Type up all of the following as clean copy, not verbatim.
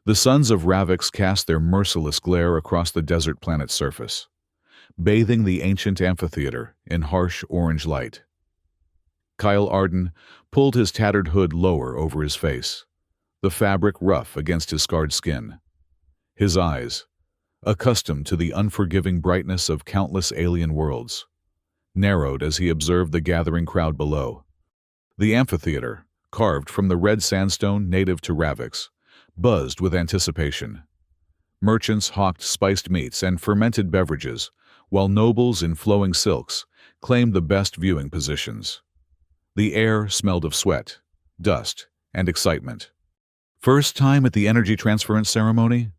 The suns of Ravix cast their merciless glare across the desert planet's surface, bathing the ancient amphitheater in harsh orange light. Kyle Arden pulled his tattered hood lower over his face, the fabric rough against his scarred skin. His eyes, accustomed to the unforgiving brightness of countless alien worlds, narrowed as he observed the gathering crowd below. The amphitheater, carved from the red sandstone native to Ravix, buzzed with anticipation. Merchants hawked spiced meats and fermented beverages, while nobles in flowing silks claimed the best viewing positions. The air smelled of sweat, dust, and excitement. First time at the energy transference ceremony?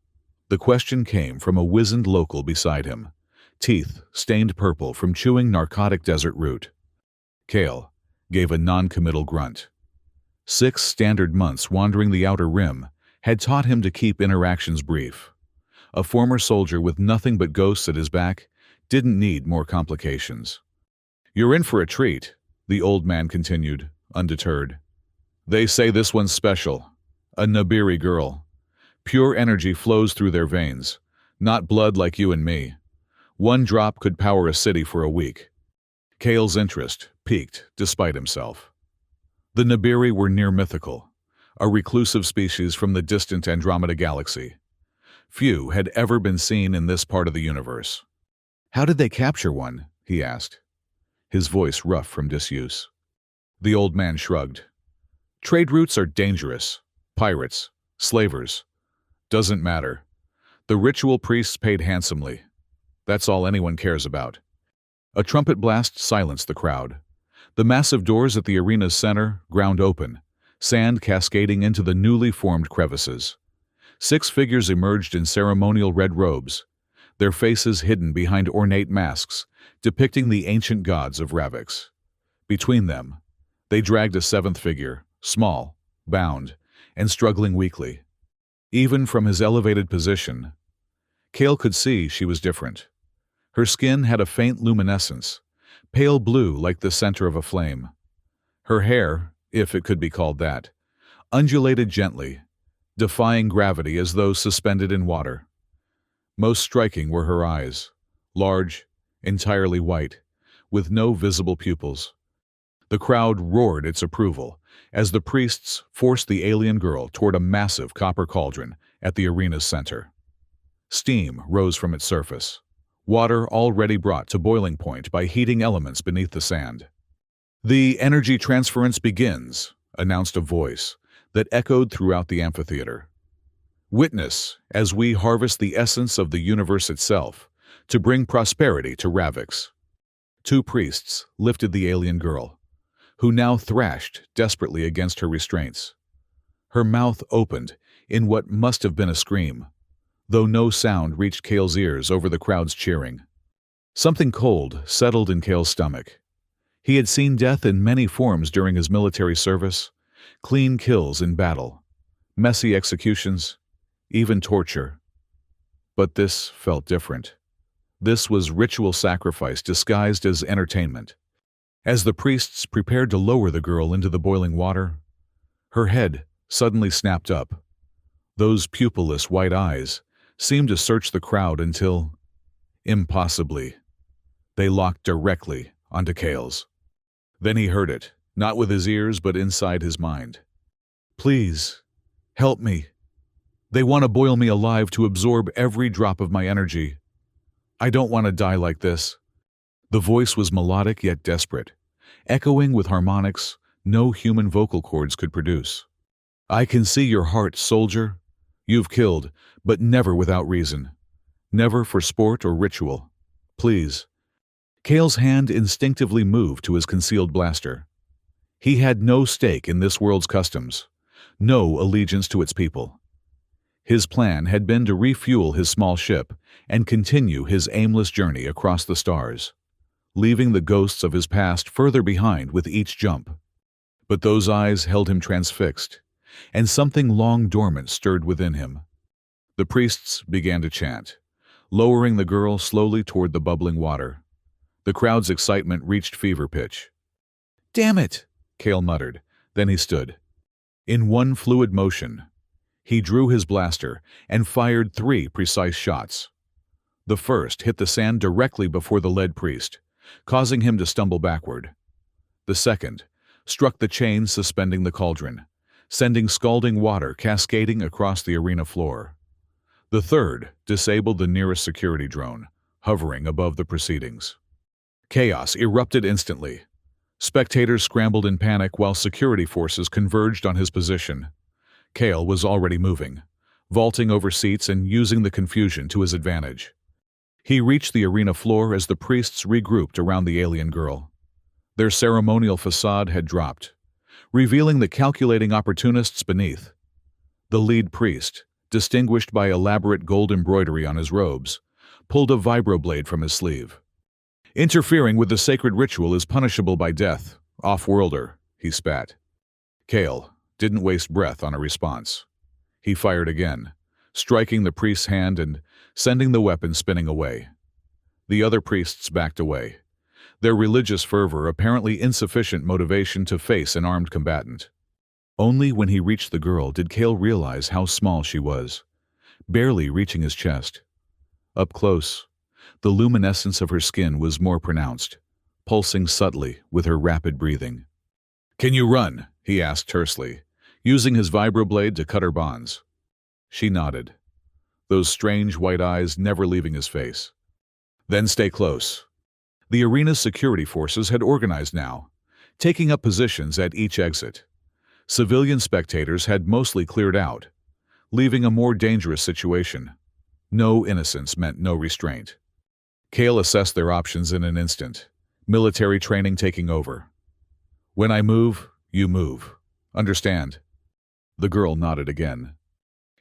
The question came from a wizened local beside him, teeth stained purple from chewing narcotic desert root. Kale gave a non-committal grunt. 6 standard months wandering the outer rim had taught him to keep interactions brief. A former soldier with nothing but ghosts at his back didn't need more complications. "You're in for a treat," the old man continued, undeterred. "They say this one's special. A Nabiri girl. Pure energy flows through their veins, not blood like you and me. 1 drop could power a city for a week." Kale's interest piqued despite himself. The Nabiri were near mythical, a reclusive species from the distant Andromeda galaxy. Few had ever been seen in this part of the universe. "How did they capture one?" he asked, his voice rough from disuse. The old man shrugged. "Trade routes are dangerous. Pirates, slavers. Doesn't matter. The ritual priests paid handsomely. That's all anyone cares about." A trumpet blast silenced the crowd. The massive doors at the arena's center ground open, sand cascading into the newly formed crevices. 6 figures emerged in ceremonial red robes, their faces hidden behind ornate masks, depicting the ancient gods of Ravix. Between them, they dragged a 7th figure, small, bound, and struggling weakly. Even from his elevated position, Kale could see she was different. Her skin had a faint luminescence, pale blue like the center of a flame. Her hair, if it could be called that, undulated gently, defying gravity as though suspended in water. Most striking were her eyes, large, entirely white, with no visible pupils. The crowd roared its approval as the priests forced the alien girl toward a massive copper cauldron at the arena's center. Steam rose from its surface, water already brought to boiling point by heating elements beneath the sand. "The energy transference begins," announced a voice that echoed throughout the amphitheater. "Witness as we harvest the essence of the universe itself to bring prosperity to Ravix." 2 priests lifted the alien girl, who now thrashed desperately against her restraints. Her mouth opened in what must have been a scream, though no sound reached Kale's ears over the crowd's cheering. Something cold settled in Kale's stomach. He had seen death in many forms during his military service: clean kills in battle, messy executions, even torture. But this felt different. This was ritual sacrifice disguised as entertainment. As the priests prepared to lower the girl into the boiling water, her head suddenly snapped up. Those pupilless white eyes seemed to search the crowd until, impossibly, they locked directly onto Kale's. Then he heard it, not with his ears but inside his mind. "Please, help me. They want to boil me alive to absorb every drop of my energy. I don't want to die like this." The voice was melodic yet desperate, echoing with harmonics no human vocal cords could produce. "I can see your heart, soldier. You've killed, but never without reason. Never for sport or ritual. Please." Kale's hand instinctively moved to his concealed blaster. He had no stake in this world's customs, no allegiance to its people. His plan had been to refuel his small ship and continue his aimless journey across the stars, leaving the ghosts of his past further behind with each jump. But those eyes held him transfixed, and something long dormant stirred within him. The priests began to chant, lowering the girl slowly toward the bubbling water. The crowd's excitement reached fever pitch. "Damn it!" Kale muttered. Then he stood. In one fluid motion, He drew his blaster and fired 3 precise shots. The first hit the sand directly before the lead priest, causing him to stumble backward. The second struck the chain suspending the cauldron, sending scalding water cascading across the arena floor. The third disabled the nearest security drone, hovering above the proceedings. Chaos erupted instantly. Spectators scrambled in panic while security forces converged on his position. Kale was already moving, vaulting over seats and using the confusion to his advantage. He reached the arena floor as the priests regrouped around the alien girl. Their ceremonial facade had dropped, revealing the calculating opportunists beneath. The lead priest, distinguished by elaborate gold embroidery on his robes, pulled a vibroblade from his sleeve. "Interfering with the sacred ritual is punishable by death, off-worlder," he spat. Kale didn't waste breath on a response. He fired again, striking the priest's hand and sending the weapon spinning away. The other priests backed away, their religious fervor apparently insufficient motivation to face an armed combatant. Only when he reached the girl did Kale realize how small she was, barely reaching his chest. Up close, the luminescence of her skin was more pronounced, pulsing subtly with her rapid breathing. "Can you run?" he asked tersely, using his vibroblade to cut her bonds. She nodded, those strange white eyes never leaving his face. "Then stay close." The arena's security forces had organized now, taking up positions at each exit. Civilian spectators had mostly cleared out, leaving a more dangerous situation. No innocence meant no restraint. Kale assessed their options in an instant, military training taking over. "When I move, you move. Understand?" The girl nodded again.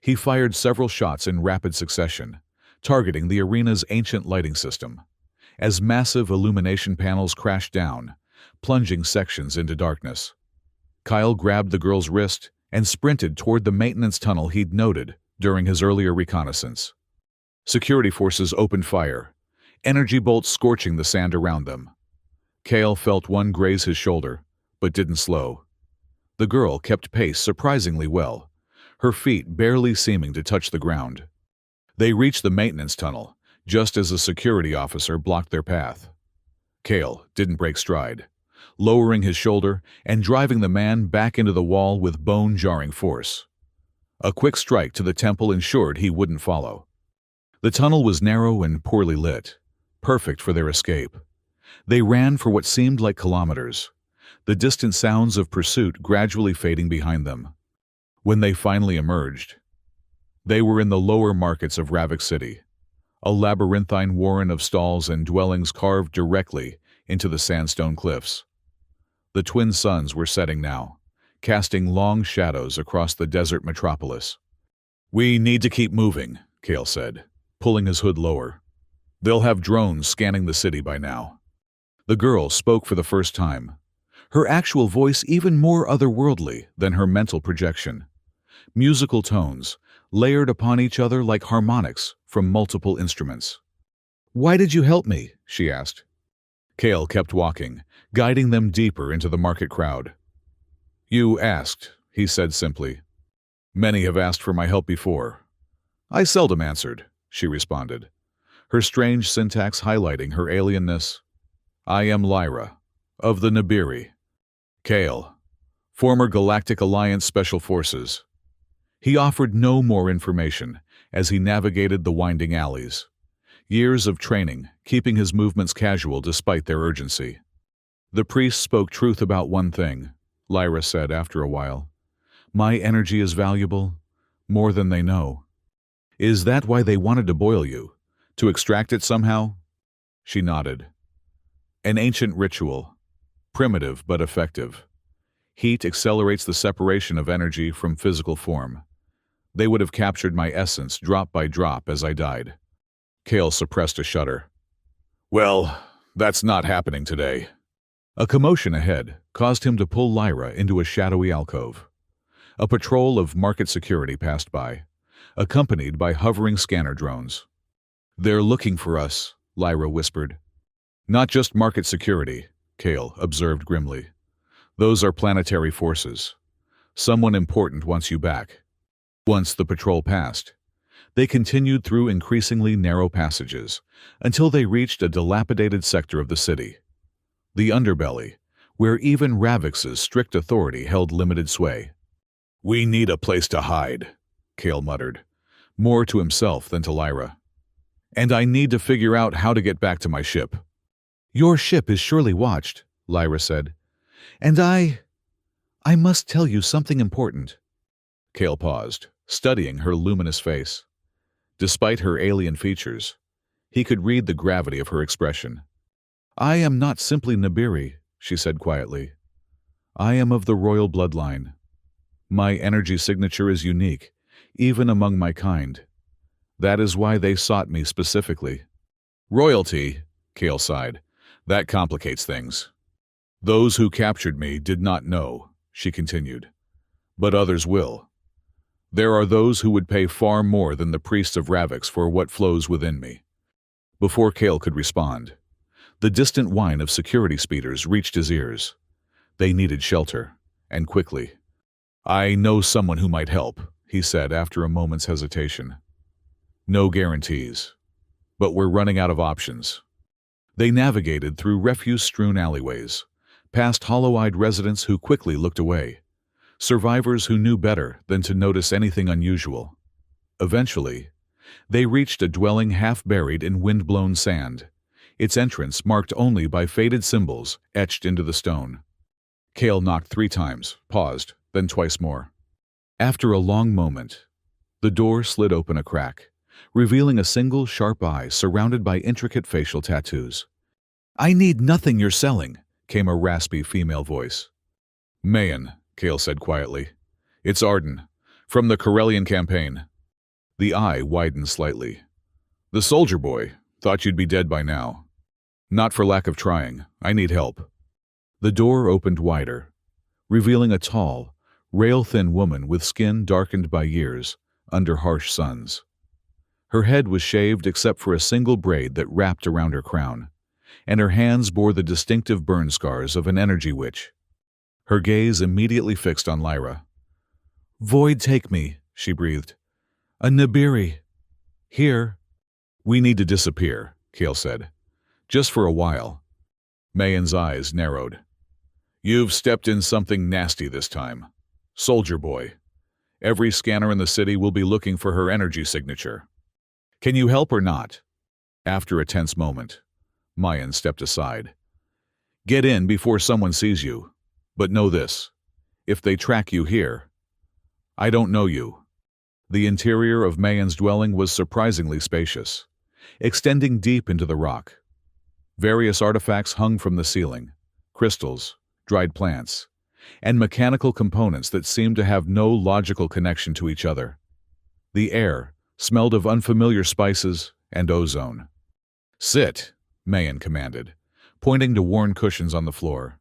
He fired several shots in rapid succession, targeting the arena's ancient lighting system. As massive illumination panels crashed down, plunging sections into darkness. Kyle grabbed the girl's wrist and sprinted toward the maintenance tunnel he'd noted during his earlier reconnaissance. Security forces opened fire, energy bolts scorching the sand around them. Kale felt one graze his shoulder, but didn't slow. The girl kept pace surprisingly well, her feet barely seeming to touch the ground. They reached the maintenance tunnel, just as a security officer blocked their path. Kale didn't break stride, lowering his shoulder and driving the man back into the wall with bone-jarring force. A quick strike to the temple ensured he wouldn't follow. The tunnel was narrow and poorly lit, perfect for their escape. They ran for what seemed like kilometers, the distant sounds of pursuit gradually fading behind them. When they finally emerged, they were in the lower markets of Ravik City, a labyrinthine warren of stalls and dwellings carved directly into the sandstone cliffs. The twin suns were setting now, casting long shadows across the desert metropolis. "We need to keep moving," Kale said, pulling his hood lower. "They'll have drones scanning the city by now." The girl spoke for the first time, her actual voice even more otherworldly than her mental projection. Musical tones, layered upon each other like harmonics from multiple instruments. "Why did you help me?" she asked. Kale kept walking, guiding them deeper into the market crowd. "You asked," he said simply. "Many have asked for my help before." "I seldom answered," she responded, her strange syntax highlighting her alienness. "I am Lyra, of the Nibiru. Kale, former Galactic Alliance Special Forces." He offered no more information as he navigated the winding alleys. Years of training, keeping his movements casual despite their urgency. "The priest spoke truth about one thing," Lyra said after a while. "My energy is valuable, more than they know." "Is that why they wanted to boil you? To extract it somehow?" She nodded. "An ancient ritual, primitive but effective. Heat accelerates the separation of energy from physical form. They would have captured my essence drop by drop as I died." Kale suppressed a shudder. "Well, that's not happening today." A commotion ahead caused him to pull Lyra into a shadowy alcove. A patrol of market security passed by, accompanied by hovering scanner drones. "They're looking for us," Lyra whispered. "Not just market security," Kale observed grimly. "Those are planetary forces. Someone important wants you back." Once the patrol passed, they continued through increasingly narrow passages until they reached a dilapidated sector of the city, the underbelly, where even Ravix's strict authority held limited sway. "We need a place to hide," Kale muttered, more to himself than to Lyra. "And I need to figure out how to get back to my ship." "Your ship is surely watched," Lyra said. "And I must tell you something important." Kale paused, studying her luminous face. Despite her alien features, he could read the gravity of her expression. "I am not simply Nibiru," she said quietly. "I am of the royal bloodline. My energy signature is unique, even among my kind. That is why they sought me specifically." "Royalty," Kale sighed. "That complicates things." "Those who captured me did not know," she continued. "But others will. There are those who would pay far more than the priests of Ravix for what flows within me." Before Kale could respond, the distant whine of security speeders reached his ears. They needed shelter, and quickly. "I know someone who might help," he said after a moment's hesitation. "No guarantees, but we're running out of options." They navigated through refuse-strewn alleyways, past hollow-eyed residents who quickly looked away, survivors who knew better than to notice anything unusual. Eventually, they reached a dwelling half-buried in wind-blown sand, its entrance marked only by faded symbols etched into the stone. Kale knocked 3 times, paused, then twice more. After a long moment, the door slid open a crack, revealing a single sharp eye surrounded by intricate facial tattoos. "I need nothing you're selling," came a raspy female voice. "Mayan," Kale said quietly. "It's Arden, from the Corellian campaign." The eye widened slightly. "The soldier boy. Thought you'd be dead by now." "Not for lack of trying. I need help." The door opened wider, revealing a tall, rail-thin woman with skin darkened by years under harsh suns. Her head was shaved except for a single braid that wrapped around her crown, and her hands bore the distinctive burn scars of an energy witch. Her gaze immediately fixed on Lyra. "Void take me," she breathed. "A Nibiru. Here." "We need to disappear," Kale said. "Just for a while." Mayan's eyes narrowed. "You've stepped in something nasty this time. Soldier boy. Every scanner in the city will be looking for her energy signature. Can you help or not?" After a tense moment, Mayan stepped aside. "Get in before someone sees you. But know this. If they track you here, I don't know you." The interior of Mayan's dwelling was surprisingly spacious, extending deep into the rock. Various artifacts hung from the ceiling, crystals, dried plants, and mechanical components that seemed to have no logical connection to each other. The air smelled of unfamiliar spices and ozone. "Sit," Mayan commanded, pointing to worn cushions on the floor.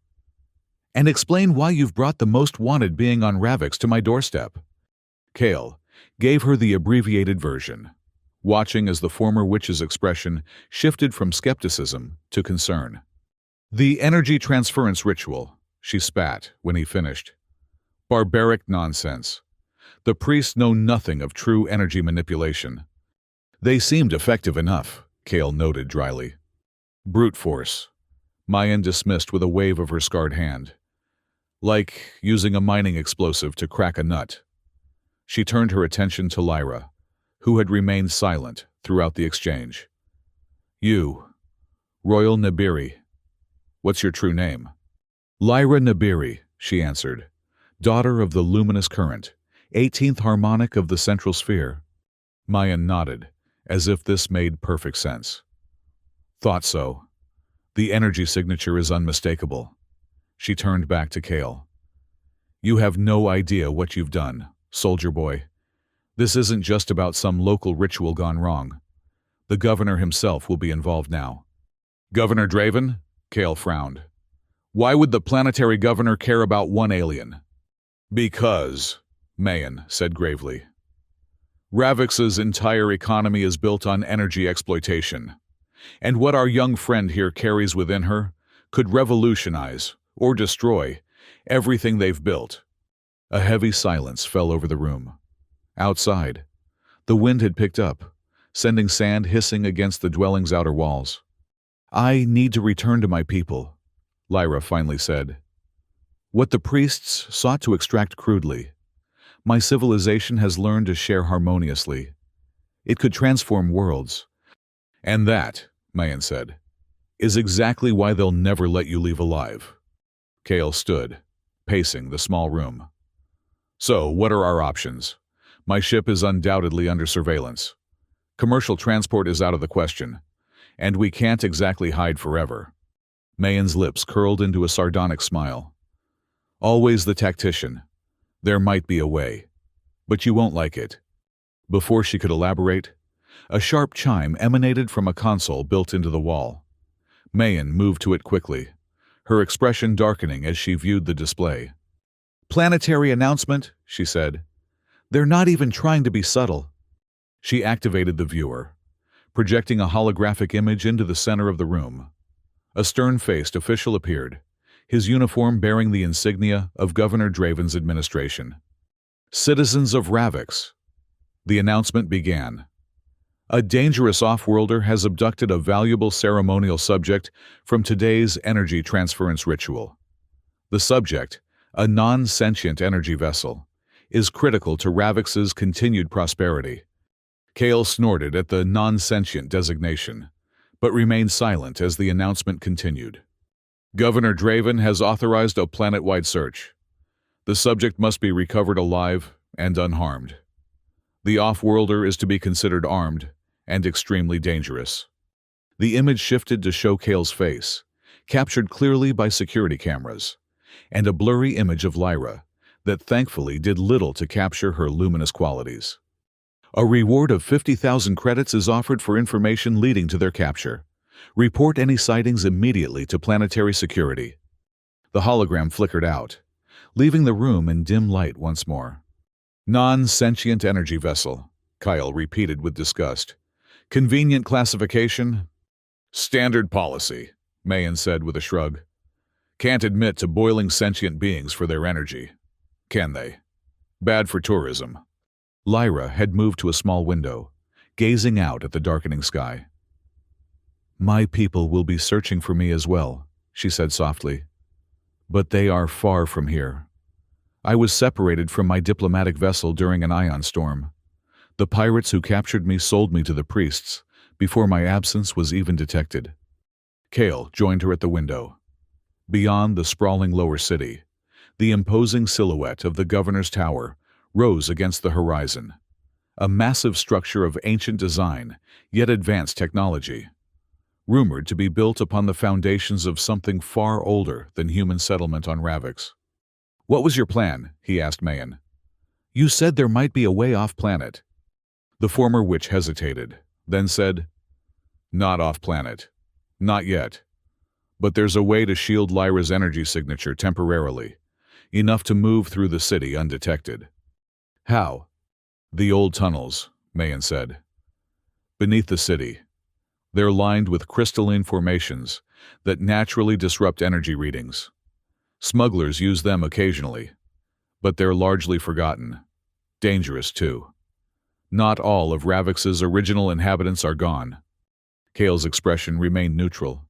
"And explain why you've brought the most wanted being on Ravix to my doorstep." Kale gave her the abbreviated version, watching as the former witch's expression shifted from skepticism to concern. "The energy transference ritual," she spat when he finished. "Barbaric nonsense. The priests know nothing of true energy manipulation." "They seemed effective enough," Kale noted dryly. "Brute force," Mayan dismissed with a wave of her scarred hand. "Like using a mining explosive to crack a nut." She turned her attention to Lyra, who had remained silent throughout the exchange. "You, Royal Nibiru. What's your true name?" "Lyra Nibiru," she answered, "daughter of the luminous current, 18th harmonic of the central sphere." Mayan nodded, as if this made perfect sense. "Thought so. The energy signature is unmistakable." She turned back to Kale. "You have no idea what you've done, soldier boy. This isn't just about some local ritual gone wrong. The governor himself will be involved now." "Governor Draven?" Kale frowned. "Why would the planetary governor care about one alien?" "Because," Mayan said gravely, "Ravix's entire economy is built on energy exploitation, and what our young friend here carries within her could revolutionize, or destroy, everything they've built." A heavy silence fell over the room. Outside, the wind had picked up, sending sand hissing against the dwelling's outer walls. "I need to return to my people," Lyra finally said. "What the priests sought to extract crudely, my civilization has learned to share harmoniously. It could transform worlds." "And that," Mayan said, "is exactly why they'll never let you leave alive." Kale stood, pacing the small room. "So, what are our options? My ship is undoubtedly under surveillance. Commercial transport is out of the question, and we can't exactly hide forever." Mayan's lips curled into a sardonic smile. "Always the tactician. There might be a way, but you won't like it." Before she could elaborate, a sharp chime emanated from a console built into the wall. Mayan moved to it quickly, her expression darkening as she viewed the display. "Planetary announcement," she said. "They're not even trying to be subtle." She activated the viewer, projecting a holographic image into the center of the room. A stern-faced official appeared, his uniform bearing the insignia of Governor Draven's administration. "Citizens of Ravix," the announcement began. "A dangerous off-worlder has abducted a valuable ceremonial subject from today's energy transference ritual. The subject, a non-sentient energy vessel, is critical to Ravix's continued prosperity." Kale snorted at the non-sentient designation, but remained silent as the announcement continued. "Governor Draven has authorized a planet-wide search. The subject must be recovered alive and unharmed. The off-worlder is to be considered armed and extremely dangerous." The image shifted to show Kale's face, captured clearly by security cameras, and a blurry image of Lyra that thankfully did little to capture her luminous qualities. "A reward of 50,000 credits is offered for information leading to their capture. Report any sightings immediately to planetary security." The hologram flickered out, leaving the room in dim light once more. "Non-sentient energy vessel," Kyle repeated with disgust. "Convenient classification?" "Standard policy," Mayan said with a shrug. "Can't admit to boiling sentient beings for their energy, can they? Bad for tourism." Lyra had moved to a small window, gazing out at the darkening sky. "My people will be searching for me as well," she said softly. "But they are far from here. I was separated from my diplomatic vessel during an ion storm. The pirates who captured me sold me to the priests before my absence was even detected." Kale joined her at the window. Beyond the sprawling lower city, the imposing silhouette of the governor's tower rose against the horizon, a massive structure of ancient design, yet advanced technology, rumored to be built upon the foundations of something far older than human settlement on Ravix. "What was your plan?" he asked Mayan. "You said there might be a way off-planet." The former witch hesitated, then said, "Not off-planet. Not yet. But there's a way to shield Lyra's energy signature temporarily, enough to move through the city undetected." "How?" "The old tunnels," Mayan said. "Beneath the city. They're lined with crystalline formations that naturally disrupt energy readings. Smugglers use them occasionally, but they're largely forgotten. Dangerous, too. Not all of Ravix's original inhabitants are gone." Kale's expression remained neutral,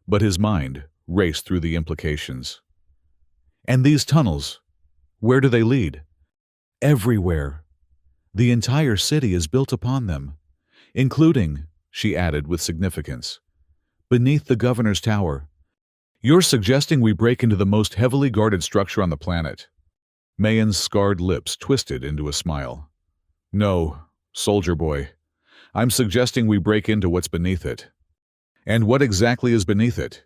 but his mind raced through the implications. "And these tunnels, where do they lead?" "Everywhere. The entire city is built upon them, including," she added with significance, "beneath the governor's tower." "You're suggesting we break into the most heavily guarded structure on the planet?" Mayan's scarred lips twisted into a smile. "No, soldier boy. I'm suggesting we break into what's beneath it." "And what exactly is beneath it?"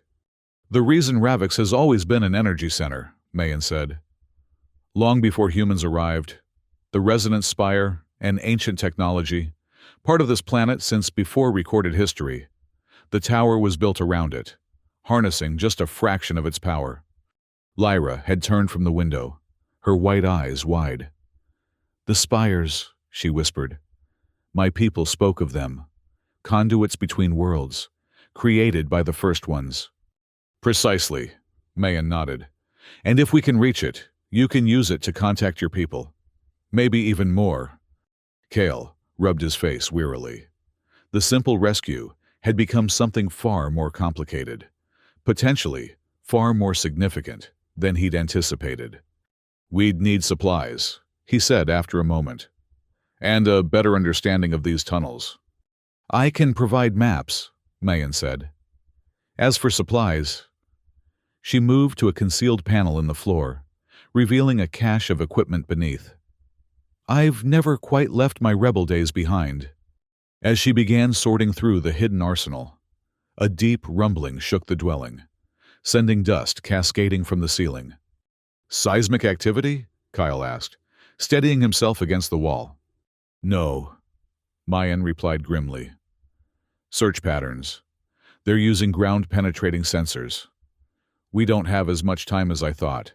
"The reason Ravix has always been an energy center," Mayan said. "Long before humans arrived, the resonance spire, an ancient technology, part of this planet since before recorded history. The tower was built around it, harnessing just a fraction of its power." Lyra had turned from the window, her white eyes wide. "The spires," she whispered. "My people spoke of them. Conduits between worlds, created by the first ones." "Precisely," Mayan nodded. "And if we can reach it, you can use it to contact your people. Maybe even more, Kale rubbed his face wearily. The simple rescue had become something far more complicated, potentially far more significant than he'd anticipated. "We'd need supplies," he said after a moment, "and a better understanding of these tunnels." "I can provide maps," Mayan said. "As for supplies..." She moved to a concealed panel in the floor, revealing a cache of equipment beneath. "I've never quite left my rebel days behind." As she began sorting through the hidden arsenal, a deep rumbling shook the dwelling, sending dust cascading from the ceiling. "Seismic activity?" Kyle asked, steadying himself against the wall. "No," Mayan replied grimly. "Search patterns. They're using ground-penetrating sensors. We don't have as much time as I thought."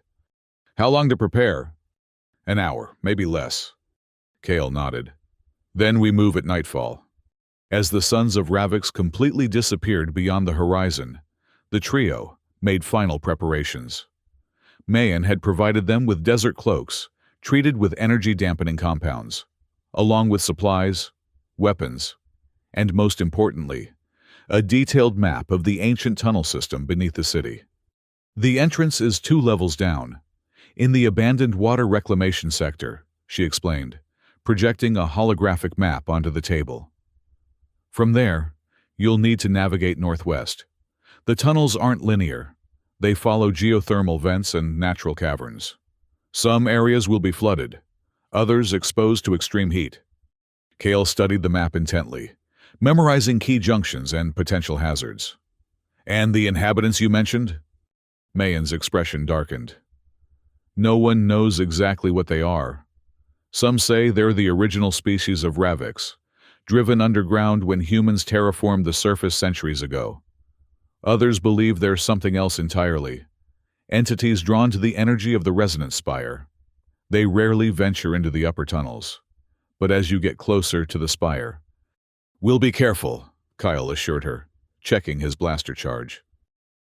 "How long to prepare?" "An hour, maybe less." Kale nodded. "Then we move at nightfall." As the sons of Ravix completely disappeared beyond the horizon, the trio made final preparations. Mayan had provided them with desert cloaks, treated with energy-dampening compounds, along with supplies, weapons, and most importantly, a detailed map of the ancient tunnel system beneath the city. "The entrance is 2 levels down, in the abandoned water reclamation sector," she explained, projecting a holographic map onto the table. "From there, you'll need to navigate northwest. The tunnels aren't linear. They follow geothermal vents and natural caverns. Some areas will be flooded, others exposed to extreme heat." Kale studied the map intently, memorizing key junctions and potential hazards. "And the inhabitants you mentioned?" Mayan's expression darkened. "No one knows exactly what they are. Some say they're the original species of Ravix, driven underground when humans terraformed the surface centuries ago. Others believe they're something else entirely, entities drawn to the energy of the resonance spire. They rarely venture into the upper tunnels, but as you get closer to the spire..." "We'll be careful," Kyle assured her, checking his blaster charge.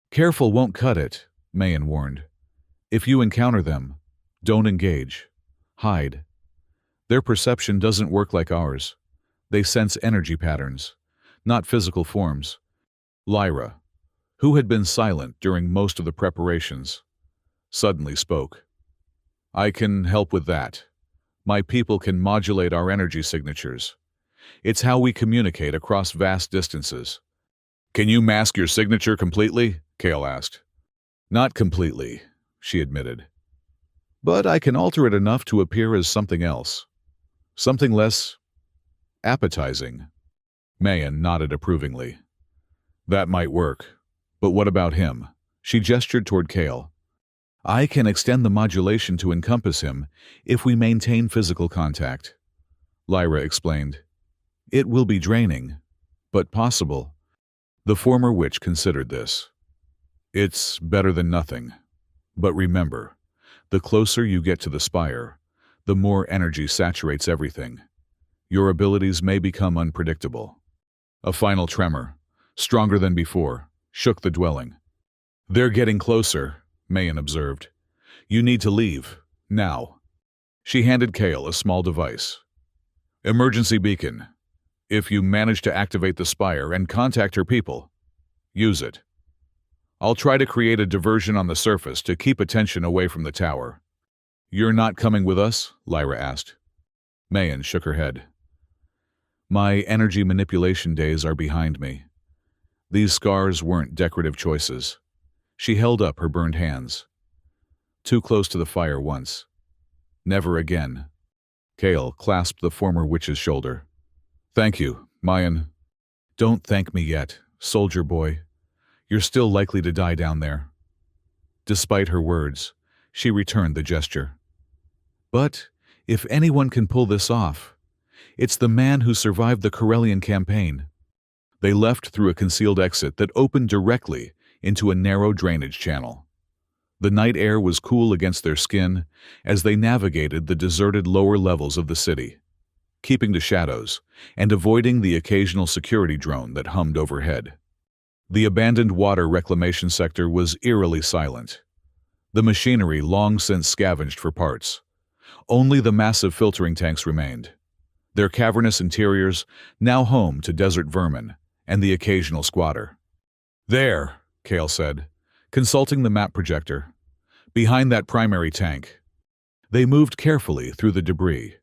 "Careful won't cut it," Mayan warned. "If you encounter them, don't engage. Hide. Their perception doesn't work like ours. They sense energy patterns, not physical forms." Lyra, who had been silent during most of the preparations, suddenly spoke. "I can help with that. My people can modulate our energy signatures. It's how we communicate across vast distances." "Can you mask your signature completely?" Kale asked. "Not completely," she admitted. "But I can alter it enough to appear as something else. Something less appetizing." Mayan nodded approvingly. "That might work. But what about him?" She gestured toward Kale. "I can extend the modulation to encompass him if we maintain physical contact," Lyra explained. "It will be draining, but possible." The former witch considered this. "It's better than nothing. But remember, the closer you get to the spire, the more energy saturates everything. Your abilities may become unpredictable." A final tremor, stronger than before, shook the dwelling. "They're getting closer," Mayan observed. "You need to leave, now." She handed Kale a small device. "Emergency beacon. If you manage to activate the spire and contact her people, use it. I'll try to create a diversion on the surface to keep attention away from the tower." "You're not coming with us?" Lyra asked. Mayan shook her head. "My energy manipulation days are behind me. These scars weren't decorative choices." She held up her burned hands. "Too close to the fire once. Never again." Kale clasped the former witch's shoulder. "Thank you, Mayan." "Don't thank me yet, soldier boy. You're still likely to die down there." Despite her words, she returned the gesture. "But if anyone can pull this off, it's the man who survived the Corellian campaign." They left through a concealed exit that opened directly into a narrow drainage channel. The night air was cool against their skin as they navigated the deserted lower levels of the city, keeping to shadows and avoiding the occasional security drone that hummed overhead. The abandoned water reclamation sector was eerily silent. The machinery long since scavenged for parts. Only the massive filtering tanks remained. their cavernous interiors now home to desert vermin and the occasional squatter. "There," Kale said, consulting the map projector. "Behind that primary tank." They moved carefully through the debris,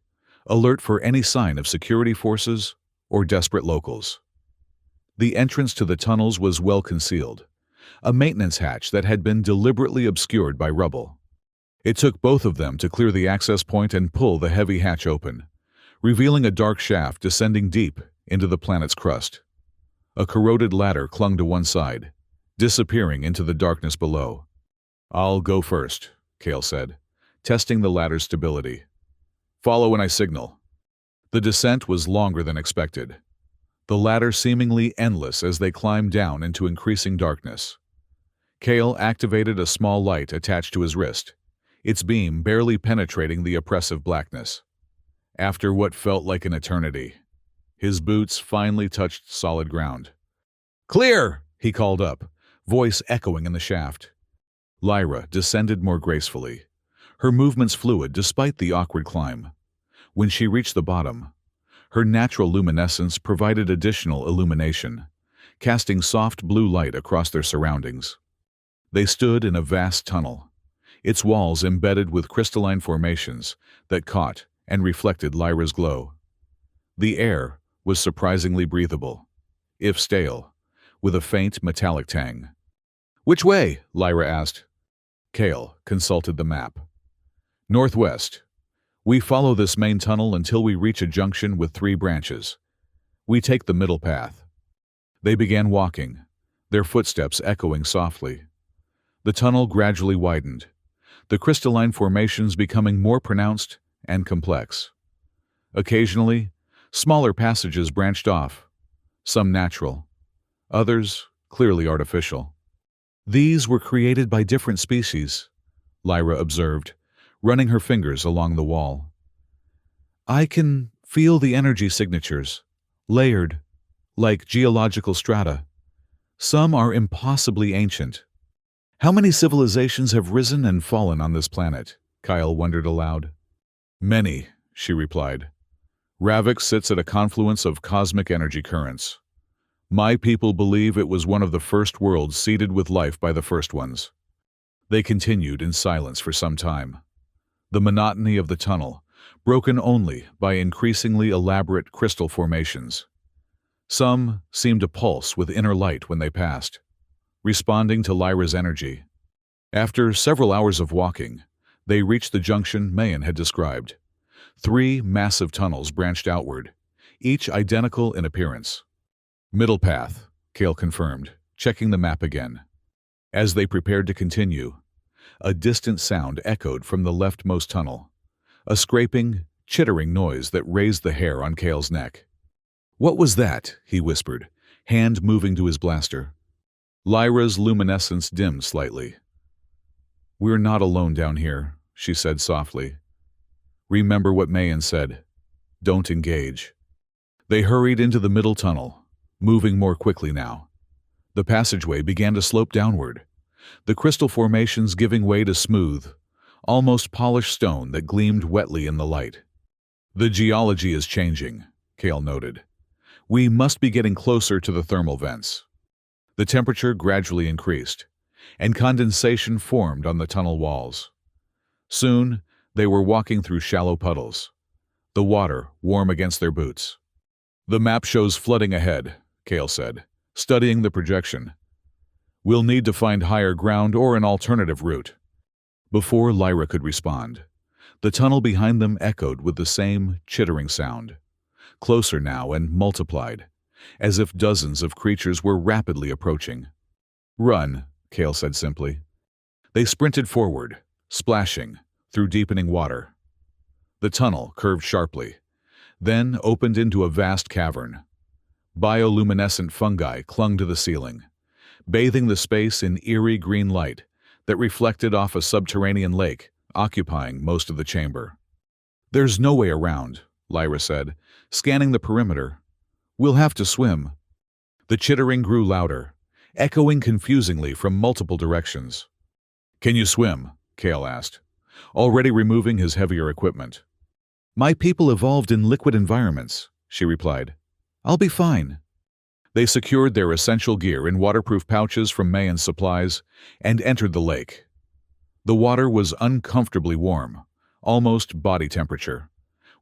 alert for any sign of security forces or desperate locals. The entrance to the tunnels was well concealed, a maintenance hatch that had been deliberately obscured by rubble. It took both of them to clear the access point and pull the heavy hatch open, revealing a dark shaft descending deep into the planet's crust. A corroded ladder clung to one side, disappearing into the darkness below. "I'll go first," Kale said, testing the ladder's stability. "Follow when I signal." The descent was longer than expected, the ladder seemingly endless as they climbed down into increasing darkness. Kale activated a small light attached to his wrist, its beam barely penetrating the oppressive blackness. After what felt like an eternity, his boots finally touched solid ground. "Clear!" he called up, voice echoing in the shaft. Lyra descended more gracefully, her movements fluid despite the awkward climb. When she reached the bottom, her natural luminescence provided additional illumination, casting soft blue light across their surroundings. They stood in a vast tunnel, its walls embedded with crystalline formations that caught and reflected Lyra's glow. The air was surprisingly breathable, if stale, with a faint metallic tang. "Which way?" Lyra asked. Kale consulted the map. "Northwest. We follow this main tunnel until we reach a junction with 3 branches. We take the middle path." They began walking, their footsteps echoing softly. The tunnel gradually widened, the crystalline formations becoming more pronounced and complex. Occasionally, smaller passages branched off, some natural, others clearly artificial. "These were created by different species," Lyra observed, running her fingers along the wall. "I can feel the energy signatures, layered, like geological strata. Some are impossibly ancient." "How many civilizations have risen and fallen on this planet?" Kyle wondered aloud. "Many," she replied. "Ravik sits at a confluence of cosmic energy currents. My people believe it was one of the first worlds seeded with life by the first ones." They continued in silence for some time, the monotony of the tunnel broken only by increasingly elaborate crystal formations. Some seemed to pulse with inner light when they passed, responding to Lyra's energy. After several hours of walking, they reached the junction Mayan had described. 3 massive tunnels branched outward, each identical in appearance. "Middle path," Kale confirmed, checking the map again. As they prepared to continue, a distant sound echoed from the leftmost tunnel, a scraping, chittering noise that raised the hair on Kale's neck. "What was that?" he whispered, hand moving to his blaster. Lyra's luminescence dimmed slightly. "We're not alone down here," she said softly. "Remember what Mayan said. Don't engage." They hurried into the middle tunnel, moving more quickly now. The passageway began to slope downward, the crystal formations giving way to smooth, almost polished stone that gleamed wetly in the light. "The geology is changing," Kale noted. "We must be getting closer to the thermal vents." The temperature gradually increased, and condensation formed on the tunnel walls. Soon, they were walking through shallow puddles, the water warm against their boots. "The map shows flooding ahead," Kale said, studying the projection. "We'll need to find higher ground or an alternative route." Before Lyra could respond, the tunnel behind them echoed with the same chittering sound, closer now and multiplied, as if dozens of creatures were rapidly approaching. "Run," Kale said simply. They sprinted forward, splashing through deepening water. The tunnel curved sharply, then opened into a vast cavern. Bioluminescent fungi clung to the ceiling, bathing the space in eerie green light that reflected off a subterranean lake occupying most of the chamber. "There's no way around," Lyra said, scanning the perimeter. "We'll have to swim." The chittering grew louder, echoing confusingly from multiple directions. "Can you swim?" Kale asked, already removing his heavier equipment. My people evolved in liquid environments, she replied. I'll be fine. They secured their essential gear in waterproof pouches from Mayan's supplies and entered the lake. The water was uncomfortably warm, almost body temperature,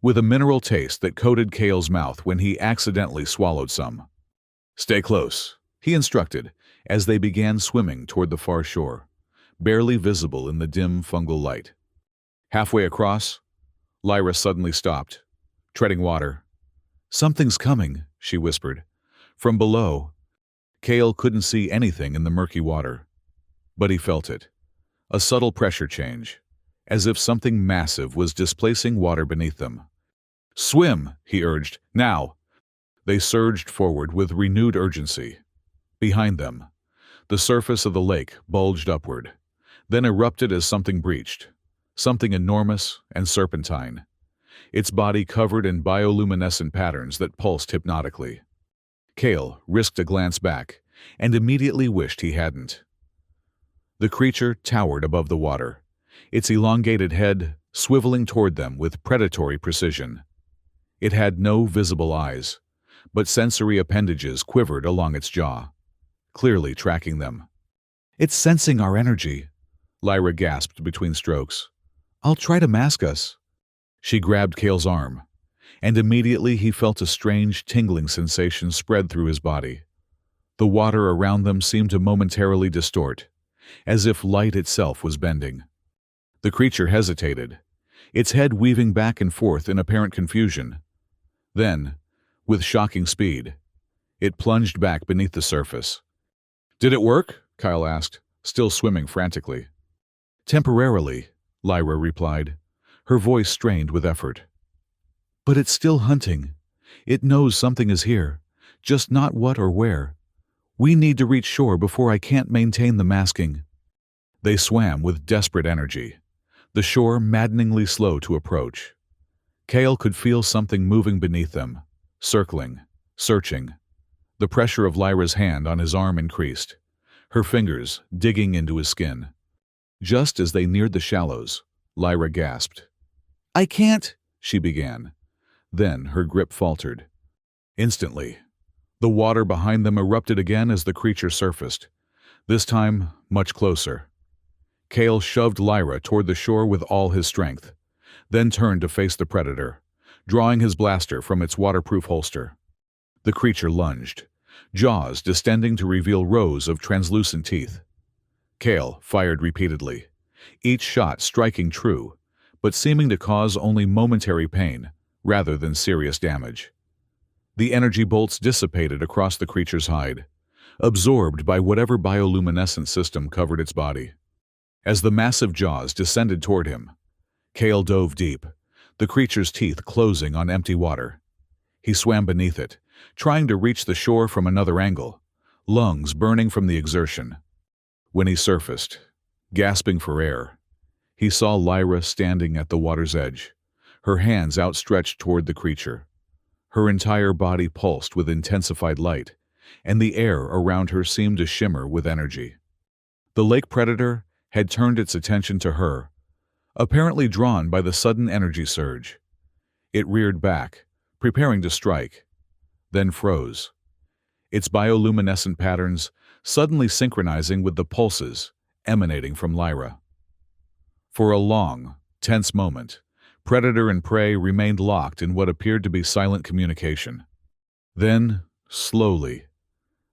with a mineral taste that coated Kale's mouth when he accidentally swallowed some. Stay close, he instructed, as they began swimming toward the far shore, barely visible in the dim fungal light. Halfway across, Lyra suddenly stopped, treading water. Something's coming, she whispered. From below, Kale couldn't see anything in the murky water, but he felt it. A subtle pressure change, as if something massive was displacing water beneath them. Swim, he urged, now. They surged forward with renewed urgency. Behind them, the surface of the lake bulged upward, then erupted as something breached, something enormous and serpentine, its body covered in bioluminescent patterns that pulsed hypnotically. Kale risked a glance back and immediately wished he hadn't. The creature towered above the water, its elongated head swiveling toward them with predatory precision. It had no visible eyes, but sensory appendages quivered along its jaw, clearly tracking them. It's sensing our energy, Lyra gasped between strokes. I'll try to mask us. She grabbed Kale's arm, and immediately he felt a strange tingling sensation spread through his body. The water around them seemed to momentarily distort, as if light itself was bending. The creature hesitated, its head weaving back and forth in apparent confusion. Then, with shocking speed, it plunged back beneath the surface. Did it work? Kyle asked, still swimming frantically. Temporarily, Lyra replied, her voice strained with effort. But it's still hunting. It knows something is here, just not what or where. We need to reach shore before I can't maintain the masking. They swam with desperate energy, the shore maddeningly slow to approach. Kale could feel something moving beneath them, circling, searching. The pressure of Lyra's hand on his arm increased, her fingers digging into his skin. Just as they neared the shallows, Lyra gasped. I can't, she began. Then her grip faltered. Instantly, the water behind them erupted again as the creature surfaced, this time much closer. Kale shoved Lyra toward the shore with all his strength, then turned to face the predator, drawing his blaster from its waterproof holster. The creature lunged, jaws distending to reveal rows of translucent teeth. Kale fired repeatedly, each shot striking true, but seeming to cause only momentary pain rather than serious damage. The energy bolts dissipated across the creature's hide, absorbed by whatever bioluminescent system covered its body. As the massive jaws descended toward him, Kale dove deep, the creature's teeth closing on empty water. He swam beneath it, trying to reach the shore from another angle, lungs burning from the exertion. When he surfaced, gasping for air, he saw Lyra standing at the water's edge, her hands outstretched toward the creature. Her entire body pulsed with intensified light, and the air around her seemed to shimmer with energy. The lake predator had turned its attention to her, apparently drawn by the sudden energy surge. It reared back, preparing to strike, then froze, its bioluminescent patterns suddenly synchronizing with the pulses emanating from Lyra. For a long, tense moment, predator and prey remained locked in what appeared to be silent communication. Then, slowly,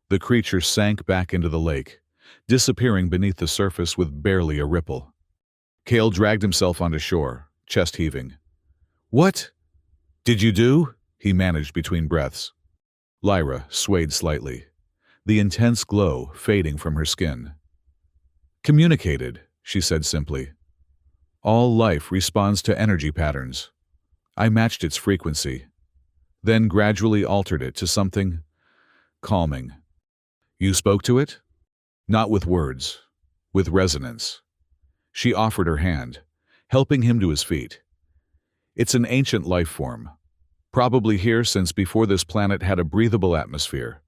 the creature sank back into the lake, disappearing beneath the surface with barely a ripple. Kale dragged himself onto shore, chest heaving. What did you do? He managed between breaths. Lyra swayed slightly, the intense glow fading from her skin. Communicated, she said simply. All life responds to energy patterns. I matched its frequency, then gradually altered it to something calming. You spoke to it? Not with words, with resonance. She offered her hand, helping him to his feet. It's an ancient life form, probably here since before this planet had a breathable atmosphere.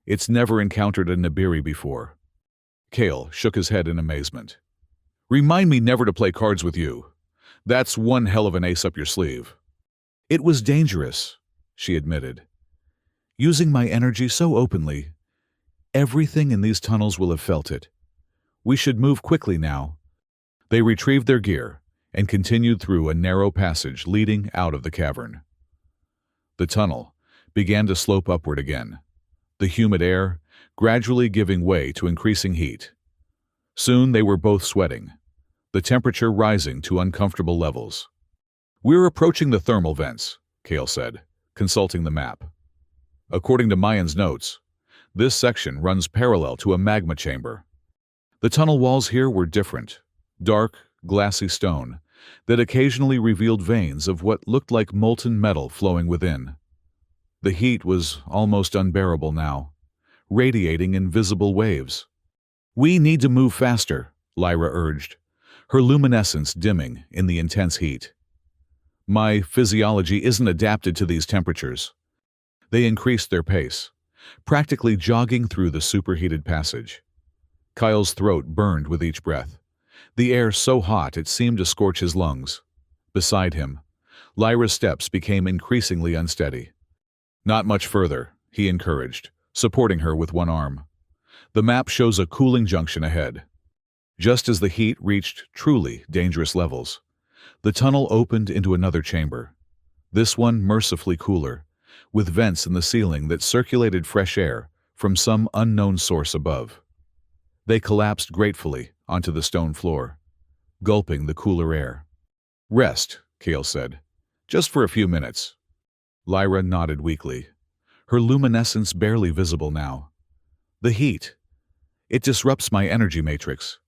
It's never encountered a Nibiru before. Kale shook his head in amazement. Remind me never to play cards with you. That's one hell of an ace up your sleeve. It was dangerous, she admitted. Using my energy so openly, everything in these tunnels will have felt it. We should move quickly now. They retrieved their gear and continued through a narrow passage leading out of the cavern. The tunnel began to slope upward again, the humid air gradually giving way to increasing heat. Soon they were both sweating, the temperature rising to uncomfortable levels. "We're approaching the thermal vents," Kale said, consulting the map. According to Mayan's notes, this section runs parallel to a magma chamber. The tunnel walls here were different, dark, glassy stone that occasionally revealed veins of what looked like molten metal flowing within. The heat was almost unbearable now, radiating in visible waves. "We need to move faster," Lyra urged, her luminescence dimming in the intense heat. "My physiology isn't adapted to these temperatures." They increased their pace, practically jogging through the superheated passage. Kyle's throat burned with each breath, the air so hot it seemed to scorch his lungs. Beside him, Lyra's steps became increasingly unsteady. "Not much further," he encouraged, supporting her with one arm. "The map shows a cooling junction ahead." Just as the heat reached truly dangerous levels, the tunnel opened into another chamber, this one mercifully cooler, with vents in the ceiling that circulated fresh air from some unknown source above. They collapsed gratefully onto the stone floor, gulping the cooler air. "Rest," Kale said. "Just for a few minutes." Lyra nodded weakly, her luminescence barely visible now. "The heat. It disrupts my energy matrix,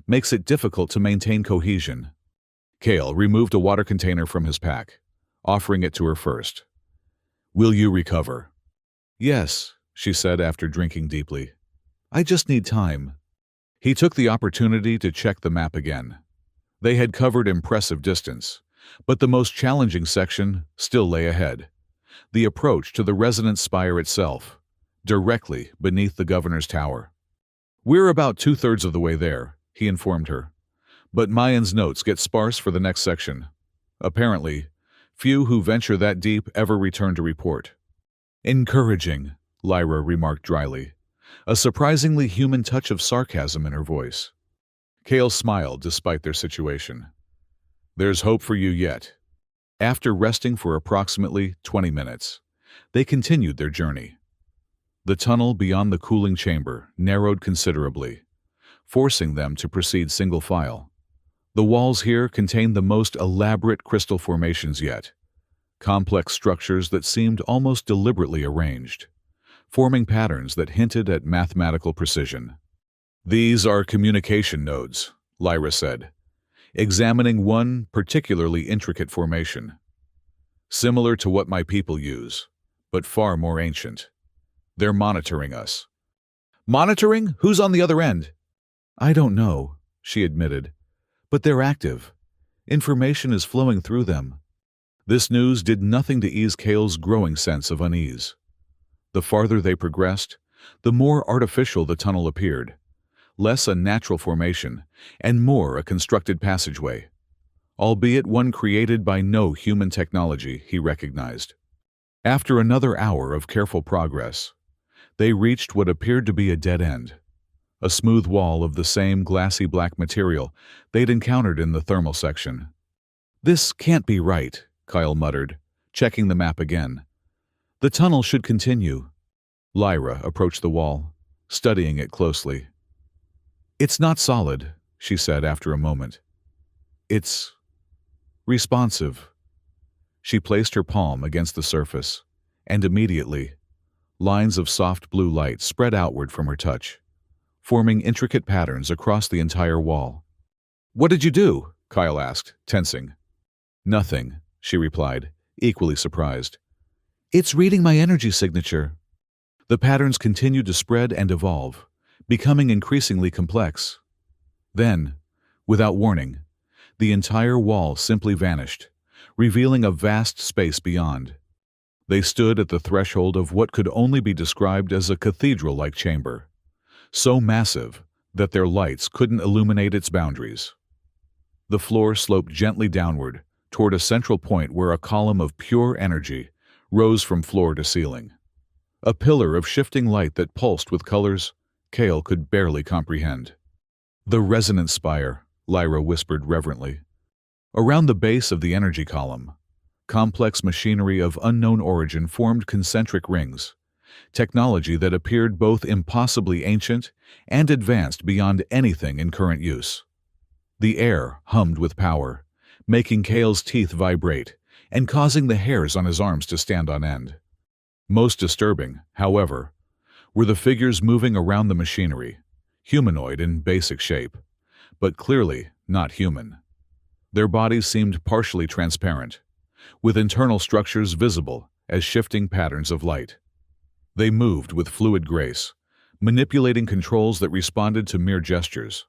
makes it difficult to maintain cohesion." Kale removed a water container from his pack, offering it to her first. "Will you recover?" "Yes," she said after drinking deeply. "I just need time." He took the opportunity to check the map again. They had covered impressive distance, but the most challenging section still lay ahead. The approach to the residence spire itself, directly beneath the governor's tower. "We're about 2/3 of the way there," he informed her. "But Mayan's notes get sparse for the next section. Apparently, few who venture that deep ever return to report." "Encouraging," Lyra remarked dryly, a surprisingly human touch of sarcasm in her voice. Kale smiled despite their situation. "There's hope for you yet." After resting for approximately 20 minutes, they continued their journey. The tunnel beyond the cooling chamber narrowed considerably, forcing them to proceed single file. The walls here contained the most elaborate crystal formations yet, complex structures that seemed almost deliberately arranged, forming patterns that hinted at mathematical precision. "These are communication nodes," Lyra said, examining one particularly intricate formation. "Similar to what my people use, but far more ancient. They're monitoring us." "Monitoring? Who's on the other end?" "I don't know," she admitted, "but they're active. Information is flowing through them." This news did nothing to ease Kale's growing sense of unease. The farther they progressed, the more artificial the tunnel appeared, less a natural formation and more a constructed passageway, albeit one created by no human technology, he recognized. After another hour of careful progress, they reached what appeared to be a dead end, a smooth wall of the same glassy black material they'd encountered in the thermal section. "This can't be right," Kyle muttered, checking the map again. "The tunnel should continue." Lyra approached the wall, studying it closely. "It's not solid," she said after a moment. "It's responsive." She placed her palm against the surface, and immediately, lines of soft blue light spread outward from her touch, forming intricate patterns across the entire wall. "What did you do?" Kyle asked, tensing. "Nothing," she replied, equally surprised. "It's reading my energy signature." The patterns continued to spread and evolve, becoming increasingly complex. Then, without warning, the entire wall simply vanished, revealing a vast space beyond. They stood at the threshold of what could only be described as a cathedral-like chamber, so massive that their lights couldn't illuminate its boundaries. The floor sloped gently downward toward a central point where a column of pure energy rose from floor to ceiling. A pillar of shifting light that pulsed with colors Kale could barely comprehend. "The resonance spire," Lyra whispered reverently. Around the base of the energy column, complex machinery of unknown origin formed concentric rings, technology that appeared both impossibly ancient and advanced beyond anything in current use. The air hummed with power, making Kale's teeth vibrate and causing the hairs on his arms to stand on end. Most disturbing, however, were the figures moving around the machinery, humanoid in basic shape, but clearly not human. Their bodies seemed partially transparent, with internal structures visible as shifting patterns of light. They moved with fluid grace, manipulating controls that responded to mere gestures.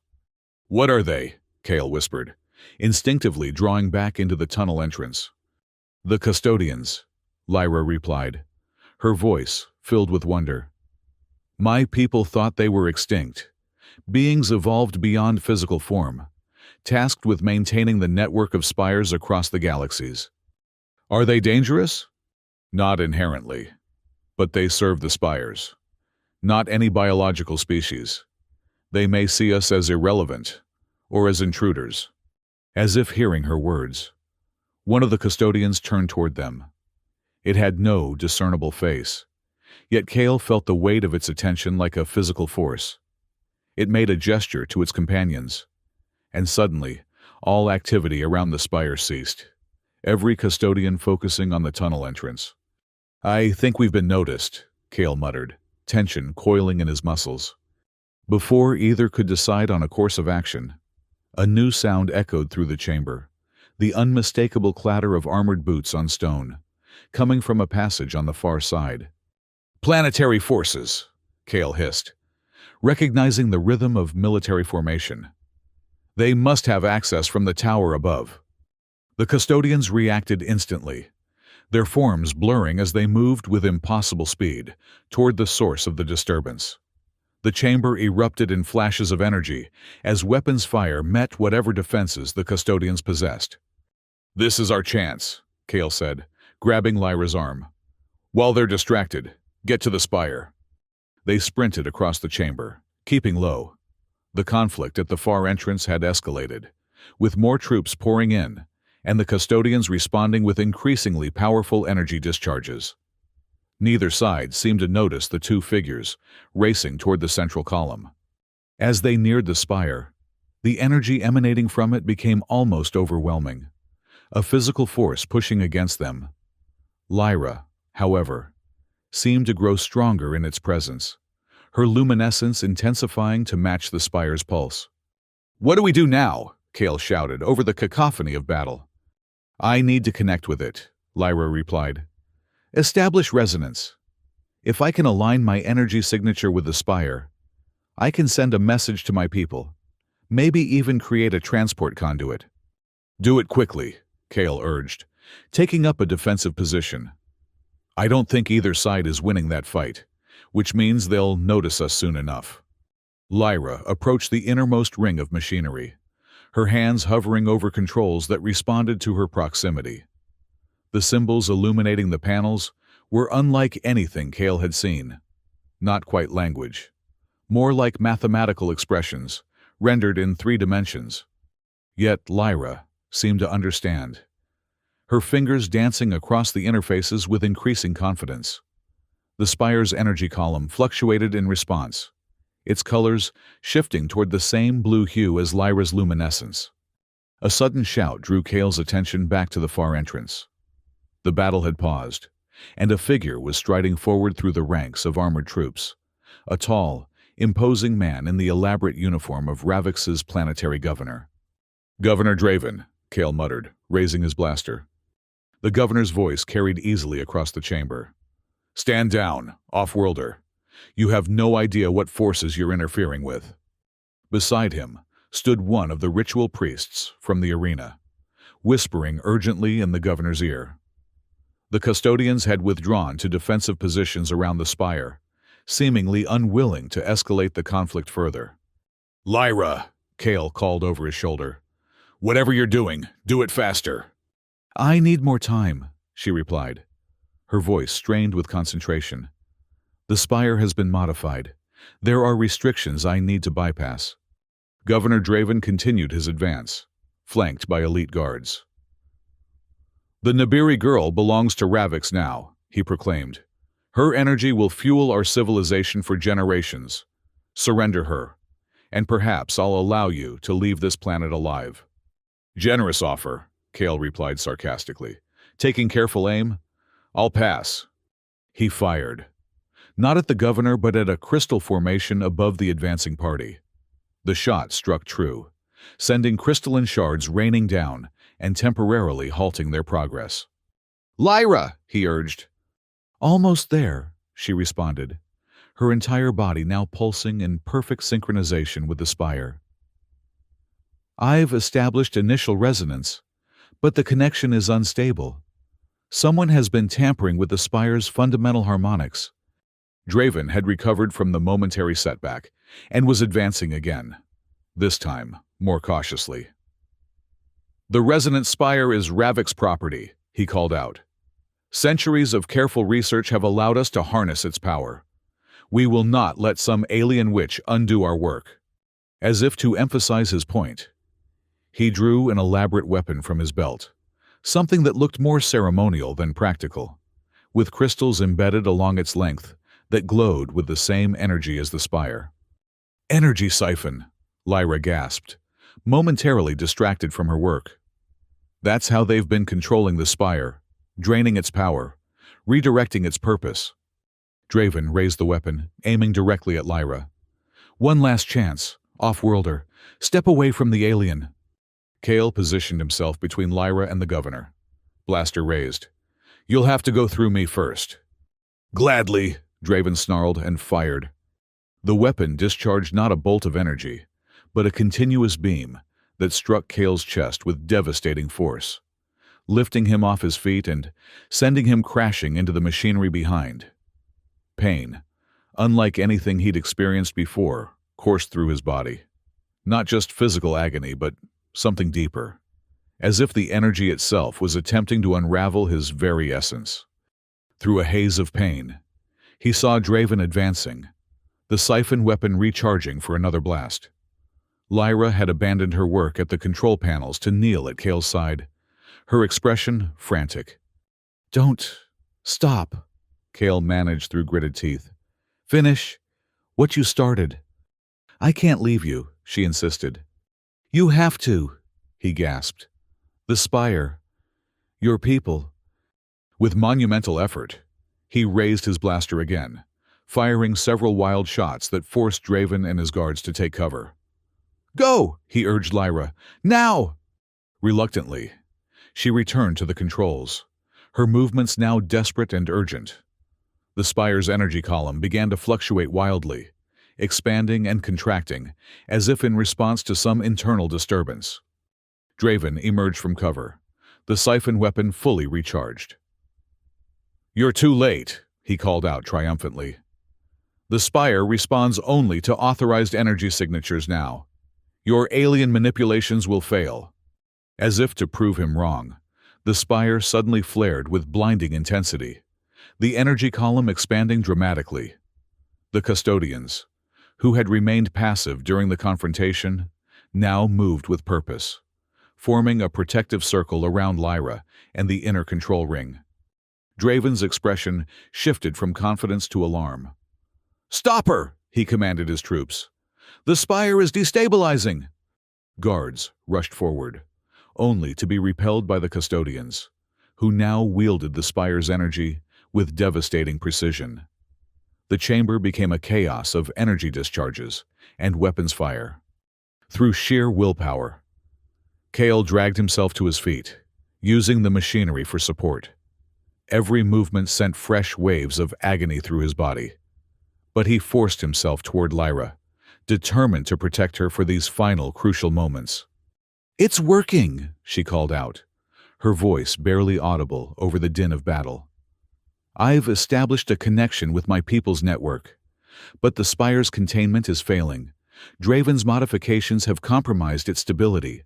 "What are they?" Kale whispered, instinctively drawing back into the tunnel entrance. "The custodians," Lyra replied, her voice filled with wonder. "My people thought they were extinct, beings evolved beyond physical form, tasked with maintaining the network of spires across the galaxies. Are they dangerous? Not inherently, but they serve the spires. Not any biological species. They may see us as irrelevant, or as intruders." As if hearing her words, one of the custodians turned toward them. It had no discernible face, yet Kale felt the weight of its attention like a physical force. It made a gesture to its companions, and suddenly, all activity around the spire ceased, every custodian focusing on the tunnel entrance. "I think we've been noticed," Kale muttered, tension coiling in his muscles. Before either could decide on a course of action, a new sound echoed through the chamber, the unmistakable clatter of armored boots on stone, coming from a passage on the far side. "Planetary forces," Kale hissed, recognizing the rhythm of military formation. "They must have access from the tower above." The custodians reacted instantly, their forms blurring as they moved with impossible speed toward the source of the disturbance. The chamber erupted in flashes of energy as weapons fire met whatever defenses the custodians possessed. "This is our chance," Kale said, grabbing Lyra's arm. "While they're distracted, get to the spire." They sprinted across the chamber, keeping low. The conflict at the far entrance had escalated, with more troops pouring in, and the custodians responding with increasingly powerful energy discharges. Neither side seemed to notice the two figures racing toward the central column. As they neared the spire, the energy emanating from it became almost overwhelming, a physical force pushing against them. Lyra, however, seemed to grow stronger in its presence, her luminescence intensifying to match the spire's pulse. "What do we do now?" Kale shouted over the cacophony of battle. "I need to connect with it," Lyra replied. "Establish resonance. If I can align my energy signature with the spire, I can send a message to my people, maybe even create a transport conduit." "Do it quickly," Kale urged, taking up a defensive position. "I don't think either side is winning that fight, which means they'll notice us soon enough." Lyra approached the innermost ring of machinery, her hands hovering over controls that responded to her proximity. The symbols illuminating the panels were unlike anything Kale had seen. Not quite language, more like mathematical expressions, rendered in 3 dimensions. Yet Lyra seemed to understand, her fingers dancing across the interfaces with increasing confidence. The spire's energy column fluctuated in response, its colors shifting toward the same blue hue as Lyra's luminescence. A sudden shout drew Kale's attention back to the far entrance. The battle had paused, and a figure was striding forward through the ranks of armored troops, a tall, imposing man in the elaborate uniform of Ravix's planetary governor. "Governor Draven," Kale muttered, raising his blaster. The governor's voice carried easily across the chamber. "Stand down, off-worlder. You have no idea what forces you're interfering with." Beside him stood one of the ritual priests from the arena, whispering urgently in the governor's ear. The custodians had withdrawn to defensive positions around the spire, seemingly unwilling to escalate the conflict further. "Lyra," Kale called over his shoulder. "Whatever you're doing, do it faster." I need more time, she replied, her voice strained with concentration. The spire has been modified. There are restrictions I need to bypass. Governor Draven continued his advance, flanked by elite guards. The Nibiri girl belongs to Ravix now, he proclaimed. Her energy will fuel our civilization for generations. Surrender her, and perhaps I'll allow you to leave this planet alive. Generous offer, Kale replied sarcastically. Taking careful aim, I'll pass. He fired. Not at the governor, but at a crystal formation above the advancing party. The shot struck true, sending crystalline shards raining down and temporarily halting their progress. Lyra, he urged. Almost there, she responded, her entire body now pulsing in perfect synchronization with the spire. I've established initial resonance, but the connection is unstable. Someone has been tampering with the spire's fundamental harmonics. Draven had recovered from the momentary setback and was advancing again, this time more cautiously. The resonant spire is Ravix property, he called out. Centuries of careful research have allowed us to harness its power. We will not let some alien witch undo our work. As if to emphasize his point, he drew an elaborate weapon from his belt, something that looked more ceremonial than practical, with crystals embedded along its length that glowed with the same energy as the spire. Energy siphon, Lyra gasped, momentarily distracted from her work. That's how they've been controlling the spire, draining its power, redirecting its purpose. Draven raised the weapon, aiming directly at Lyra. One last chance, off-worlder. Step away from the alien. Kale positioned himself between Lyra and the governor. Blaster raised. You'll have to go through me first. Gladly, Draven snarled and fired. The weapon discharged not a bolt of energy, but a continuous beam that struck Kale's chest with devastating force, lifting him off his feet and sending him crashing into the machinery behind. Pain, unlike anything he'd experienced before, coursed through his body. Not just physical agony, but something deeper, as if the energy itself was attempting to unravel his very essence. Through a haze of pain, he saw Draven advancing, the siphon weapon recharging for another blast. Lyra had abandoned her work at the control panels to kneel at Kale's side, her expression frantic. Don't stop, Kale managed through gritted teeth. Finish what you started. I can't leave you, she insisted. You have to, he gasped. The spire, your people. With monumental effort, he raised his blaster again, firing several wild shots that forced Draven and his guards to take cover. Go, he urged Lyra. Now! Reluctantly, she returned to the controls, her movements now desperate and urgent. The spire's energy column began to fluctuate wildly, expanding and contracting, as if in response to some internal disturbance. Draven emerged from cover, the siphon weapon fully recharged. You're too late, he called out triumphantly. The spire responds only to authorized energy signatures now. Your alien manipulations will fail. As if to prove him wrong, the spire suddenly flared with blinding intensity, the energy column expanding dramatically. The custodians, who had remained passive during the confrontation, now moved with purpose, forming a protective circle around Lyra and the inner control ring. Draven's expression shifted from confidence to alarm. Stop her, he commanded his troops. The spire is destabilizing. Guards rushed forward, only to be repelled by the custodians, who now wielded the spire's energy with devastating precision. The chamber became a chaos of energy discharges and weapons fire. Through sheer willpower, Kale dragged himself to his feet, using the machinery for support. Every movement sent fresh waves of agony through his body. But he forced himself toward Lyra, determined to protect her for these final crucial moments. It's working, she called out, her voice barely audible over the din of battle. I've established a connection with my people's network, but the spire's containment is failing. Draven's modifications have compromised its stability.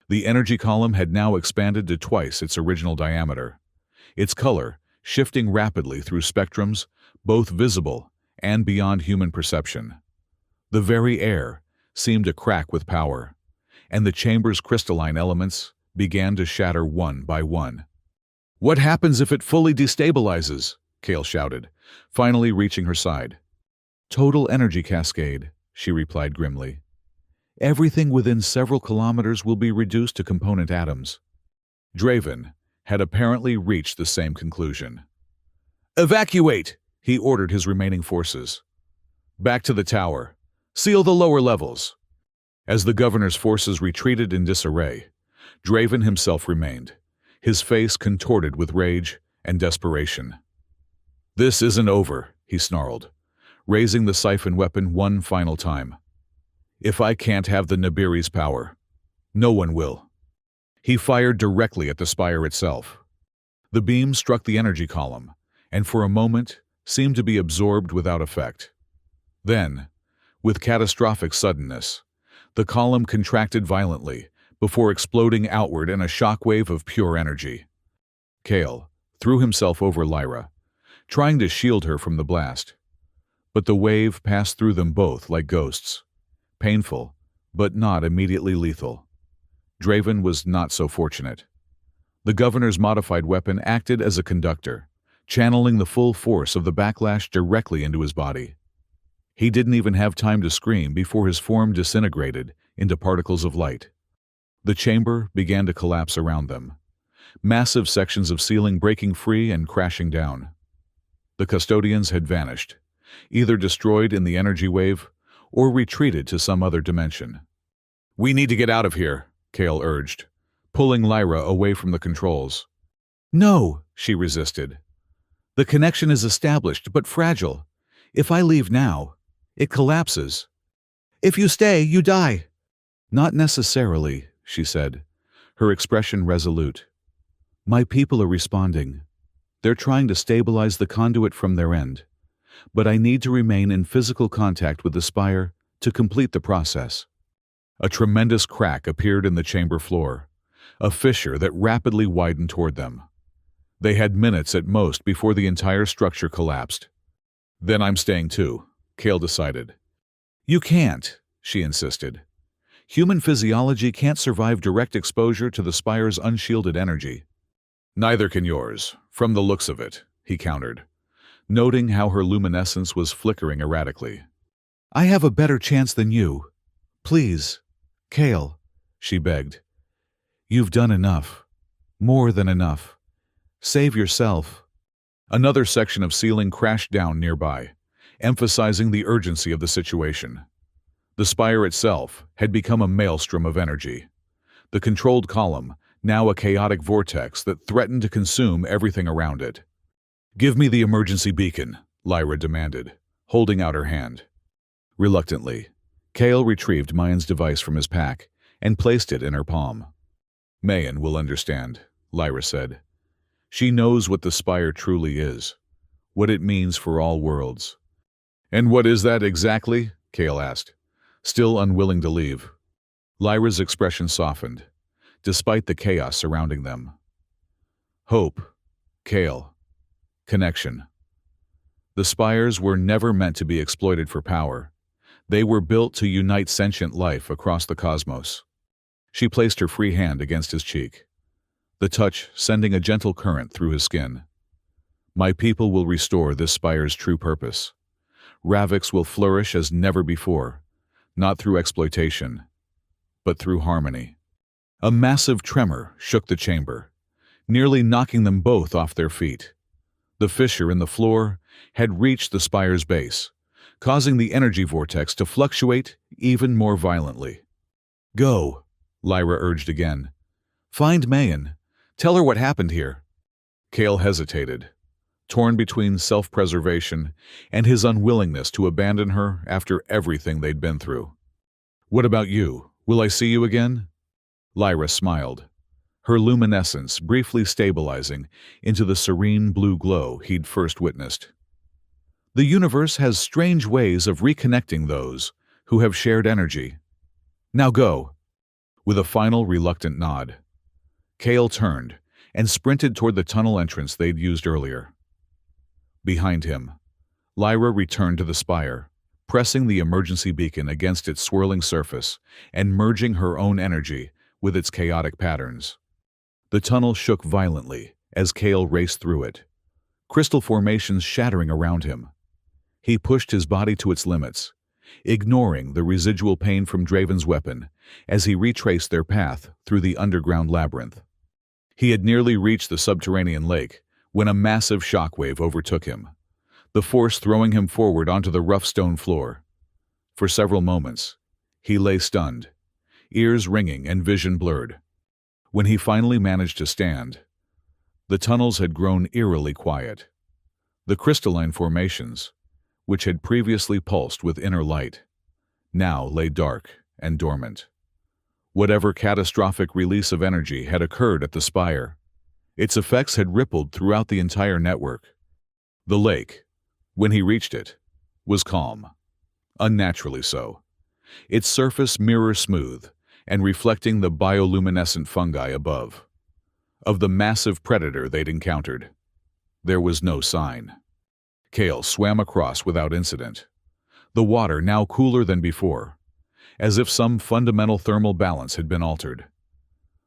The energy column had now expanded to twice its original diameter, its color shifting rapidly through spectrums, both visible and beyond human perception. The very air seemed to crack with power, and the chamber's crystalline elements began to shatter one by one. "What happens if it fully destabilizes?" Kale shouted, finally reaching her side. "Total energy cascade," she replied grimly. "Everything within several kilometers will be reduced to component atoms." Draven had apparently reached the same conclusion. "Evacuate!" he ordered his remaining forces. "Back to the tower. Seal the lower levels." As the governor's forces retreated in disarray, Draven himself remained, his face contorted with rage and desperation. "This isn't over," he snarled, raising the siphon weapon one final time. "If I can't have the Nibiri's power, no one will." He fired directly at the spire itself. The beam struck the energy column, and for a moment seemed to be absorbed without effect. Then, with catastrophic suddenness, the column contracted violently before exploding outward in a shockwave of pure energy. Kale threw himself over Lyra, trying to shield her from the blast. But the wave passed through them both like ghosts, painful, but not immediately lethal. Draven was not so fortunate. The governor's modified weapon acted as a conductor, channeling the full force of the backlash directly into his body. He didn't even have time to scream before his form disintegrated into particles of light. The chamber began to collapse around them, massive sections of ceiling breaking free and crashing down. The custodians had vanished, either destroyed in the energy wave or retreated to some other dimension. "We need to get out of here," Kale urged, pulling Lyra away from the controls. "No," she resisted. "The connection is established but fragile. If I leave now, it collapses. If you stay, you die." "Not necessarily," she said, her expression resolute. "My people are responding. They're trying to stabilize the conduit from their end, but I need to remain in physical contact with the spire to complete the process." A tremendous crack appeared in the chamber floor, a fissure that rapidly widened toward them. They had minutes at most before the entire structure collapsed. "Then I'm staying too," Kale decided. "You can't," she insisted. "Human physiology can't survive direct exposure to the spire's unshielded energy." "Neither can yours, from the looks of it," he countered, noting how her luminescence was flickering erratically. "I have a better chance than you. Please, Kale," she begged. "You've done enough. More than enough. Save yourself." Another section of ceiling crashed down nearby, emphasizing the urgency of the situation. The spire itself had become a maelstrom of energy, the controlled column now a chaotic vortex that threatened to consume everything around it. "Give me the emergency beacon," Lyra demanded, holding out her hand. Reluctantly, Kale retrieved Mayan's device from his pack and placed it in her palm. "Mayan will understand," Lyra said. "She knows what the spire truly is, what it means for all worlds." "And what is that exactly?" Kale asked, still unwilling to leave. Lyra's expression softened, despite the chaos surrounding them. "Hope, Kale, connection. The spires were never meant to be exploited for power. They were built to unite sentient life across the cosmos." She placed her free hand against his cheek, the touch sending a gentle current through his skin. "My people will restore this spire's true purpose. Ravix will flourish as never before, not through exploitation, but through harmony." A massive tremor shook the chamber, nearly knocking them both off their feet. The fissure in the floor had reached the spire's base, causing the energy vortex to fluctuate even more violently. "Go," Lyra urged again. "Find Mayan. Tell her what happened here." Kale hesitated, torn between self-preservation and his unwillingness to abandon her after everything they'd been through. "What about you? Will I see you again?" Lyra smiled, her luminescence briefly stabilizing into the serene blue glow he'd first witnessed. "The universe has strange ways of reconnecting those who have shared energy. Now go." With a final reluctant nod, Kale turned and sprinted toward the tunnel entrance they'd used earlier. Behind him, Lyra returned to the spire, pressing the emergency beacon against its swirling surface and merging her own energy with its chaotic patterns. The tunnel shook violently as Kale raced through it, crystal formations shattering around him. He pushed his body to its limits, ignoring the residual pain from Draven's weapon as he retraced their path through the underground labyrinth. He had nearly reached the subterranean lake when a massive shockwave overtook him, the force throwing him forward onto the rough stone floor. For several moments, he lay stunned, ears ringing and vision blurred. When he finally managed to stand, the tunnels had grown eerily quiet. The crystalline formations, which had previously pulsed with inner light, now lay dark and dormant. Whatever catastrophic release of energy had occurred at the spire, its effects had rippled throughout the entire network. The lake, when he reached it, was calm, unnaturally so, its surface mirror-smooth and reflecting the bioluminescent fungi above. Of the massive predator they'd encountered, there was no sign. Kale swam across without incident, the water now cooler than before, as if some fundamental thermal balance had been altered.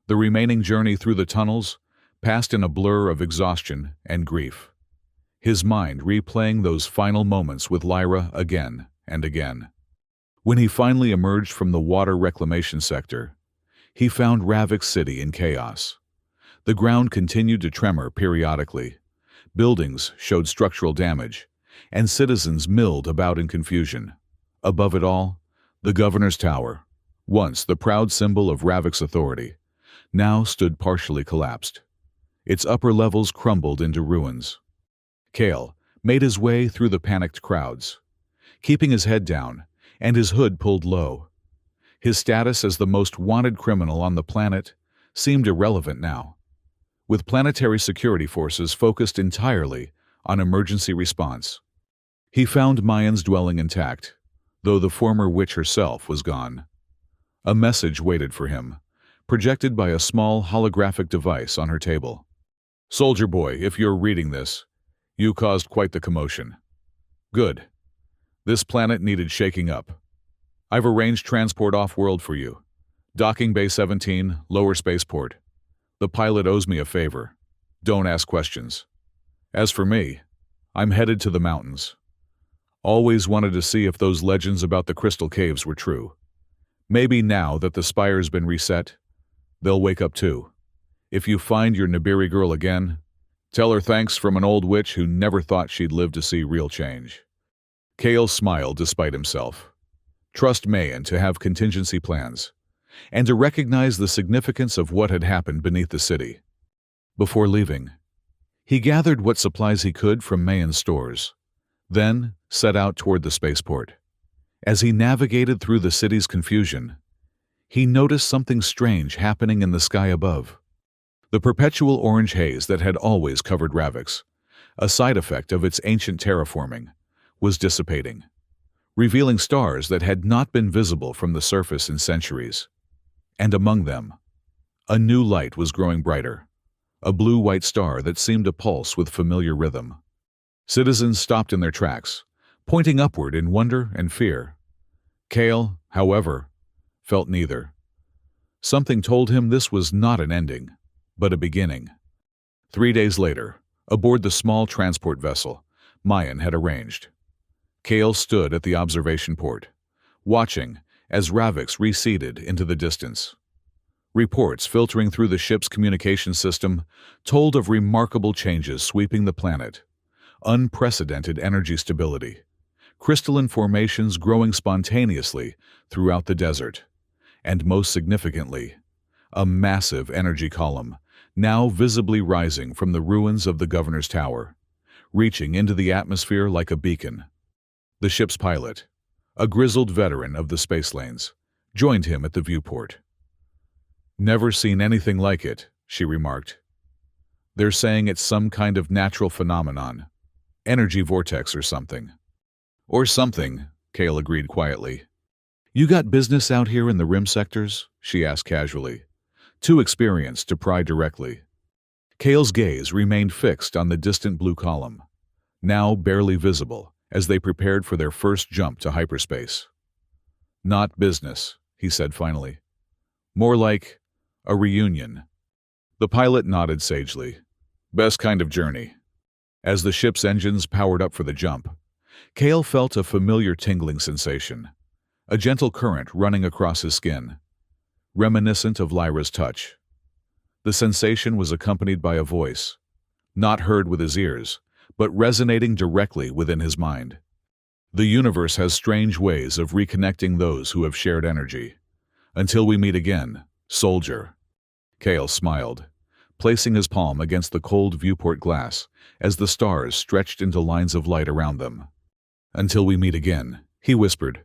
The remaining journey through the tunnels passed in a blur of exhaustion and grief, his mind replaying those final moments with Lyra again and again. When he finally emerged from the water reclamation sector, he found Ravik's city in chaos. The ground continued to tremor periodically, buildings showed structural damage, and citizens milled about in confusion. Above it all, the governor's tower, once the proud symbol of Ravik's authority, now stood partially collapsed. Its upper levels crumbled into ruins. Kale made his way through the panicked crowds, keeping his head down and his hood pulled low. His status as the most wanted criminal on the planet seemed irrelevant now, with planetary security forces focused entirely on emergency response. He found Mayan's dwelling intact, though the former witch herself was gone. A message waited for him, projected by a small holographic device on her table. "Soldier boy, if you're reading this, you caused quite the commotion. Good. This planet needed shaking up. I've arranged transport off-world for you. Docking Bay 17, lower spaceport. The pilot owes me a favor. Don't ask questions. As for me, I'm headed to the mountains. Always wanted to see if those legends about the crystal caves were true. Maybe now that the spire's been reset, they'll wake up too. If you find your Nibiru girl again, tell her thanks from an old witch who never thought she'd live to see real change." Kale smiled despite himself. Trust Mayan to have contingency plans, and to recognize the significance of what had happened beneath the city. Before leaving, he gathered what supplies he could from Mayan's stores, then set out toward the spaceport. As he navigated through the city's confusion, he noticed something strange happening in the sky above. The perpetual orange haze that had always covered Ravix, a side effect of its ancient terraforming, was dissipating, revealing stars that had not been visible from the surface in centuries. And among them, a new light was growing brighter, a blue-white star that seemed to pulse with familiar rhythm. Citizens stopped in their tracks, pointing upward in wonder and fear. Kale, however, felt neither. Something told him this was not an ending, but a beginning. 3 days later, aboard the small transport vessel Mayan had arranged, Kale stood at the observation port, watching as Ravix receded into the distance. Reports filtering through the ship's communication system told of remarkable changes sweeping the planet, unprecedented energy stability, crystalline formations growing spontaneously throughout the desert, and most significantly, a massive energy column now visibly rising from the ruins of the governor's tower, reaching into the atmosphere like a beacon. The ship's pilot, a grizzled veteran of the space lanes, joined him at the viewport. "Never seen anything like it," she remarked. "They're saying it's some kind of natural phenomenon, energy vortex or something." "Or something," Kale agreed quietly. "You got business out here in the rim sectors?" she asked casually, too experienced to pry directly. Kale's gaze remained fixed on the distant blue column, now barely visible, as they prepared for their first jump to hyperspace. "Not business," he said finally. "More like a reunion." The pilot nodded sagely. "Best kind of journey." As the ship's engines powered up for the jump, Kale felt a familiar tingling sensation, a gentle current running across his skin, reminiscent of Lyra's touch. The sensation was accompanied by a voice, not heard with his ears, but resonating directly within his mind. "The universe has strange ways of reconnecting those who have shared energy. Until we meet again, soldier." Kale smiled, placing his palm against the cold viewport glass as the stars stretched into lines of light around them. "Until we meet again," he whispered,